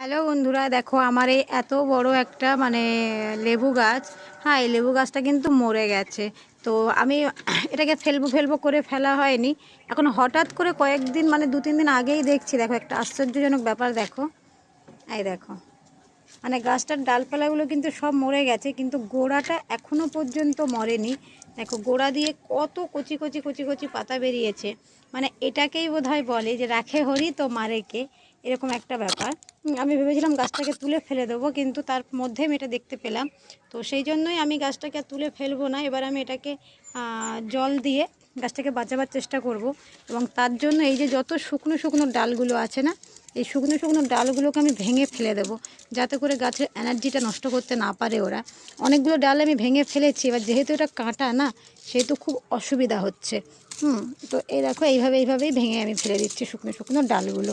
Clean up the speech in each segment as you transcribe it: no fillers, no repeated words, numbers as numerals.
Hello বন্ধুরা, দেখো আমার এই এত বড় একটা লেবু গাছ। হ্যাঁ, এই লেবু গাছটা কিন্তু মরে গেছে। তো আমি এটাকে ফেলবো ফেলবো করে ফেলা হয়নি। এখন হঠাৎ করে কয়েকদিন 2-3 দিন আগেই দেখছি, দেখো একটা আশ্চর্যজনক ব্যাপার। দেখো, এই দেখো, গাছটার ডালপালাগুলো কিন্তু সব মরে গেছে, কিন্তু গোড়াটা এখনো পর্যন্ত মরেনি। দেখো, গোড়া দিয়ে কত কচি কচি কচি কচি পাতা বেরিয়েছে। এটাকেই বোধহয় বলে যে রাখে হরি তো মারে কে, এরকম একটা ব্যাপার। আমি ভেবেছিলাম গাছটাকে তুলে ফেলে দেবো, কিন্তু তার মধ্যে আমি এটা দেখতে পেলাম। তো সেই জন্যই আমি গাছটাকে আর তুলে ফেলবো না। এবার আমি এটাকে জল দিয়ে গাছটাকে বাঁচাবার চেষ্টা করব। এবং তার জন্য এই যে যত শুকনো শুকনো ডালগুলো আছে না, এই শুকনো শুকনো ডালগুলোকে আমি ভেঙে ফেলে দেবো, যাতে করে গাছের এনার্জিটা নষ্ট করতে না পারে ওরা। অনেকগুলো ডাল আমি ভেঙে ফেলেছি, এবার যেহেতু এটা কাঁটা না, সেহেতু খুব অসুবিধা হচ্ছে। তো এই দেখো, এইভাবেই ভেঙে আমি ফেলে দিচ্ছি শুকনো শুকনো ডালগুলো।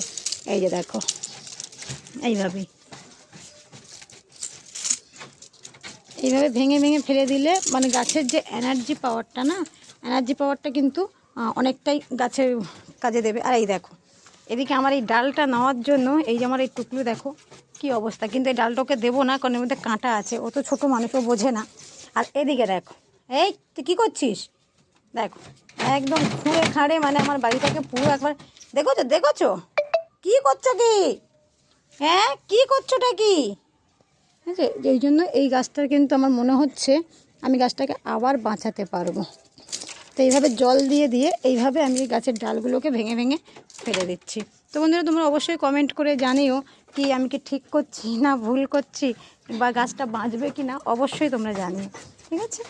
এই যে দেখো, এইভাবে ভেঙে ভেঙে ফেলে দিলে গাছের যে এনার্জি পাওয়ারটা কিন্তু অনেকটাই গাছের কাজে দেবে। আর এই দেখো, এদিকে আমার এই ডালটা নেওয়ার জন্য এই যে আমার এই টুকলু দেখো কি অবস্থা। কিন্তু এই ডালটাকে দেবো না, কারণ এর মধ্যে কাঁটা আছে, ও তো ছোটো মানুষও বোঝে না। আর এদিকে দেখো, এই তুই কী করছিস? দেখো, একদম খুঁড়ে খাঁড়ে আমার বাড়িটাকে পুরো একবার দেখোছো কী করছো কি? হ্যাঁ, কী করছোটা কি? ঠিক আছে, এই জন্য এই গাছটার কিন্তু আমার মনে হচ্ছে আমি গাছটাকে আবার বাঁচাতে পারবো। তো এইভাবে জল দিয়ে দিয়ে এইভাবে আমি এই গাছের ডালগুলোকে ভেঙে ভেঙে ফেলে দিচ্ছি। তো বন্ধুরা, তোমরা অবশ্যই কমেন্ট করে জানিও কি আমি কি ঠিক করছি না ভুল করছি, বা গাছটা বাঁচবে কি না, অবশ্যই তোমরা জানিও। ঠিক আছে।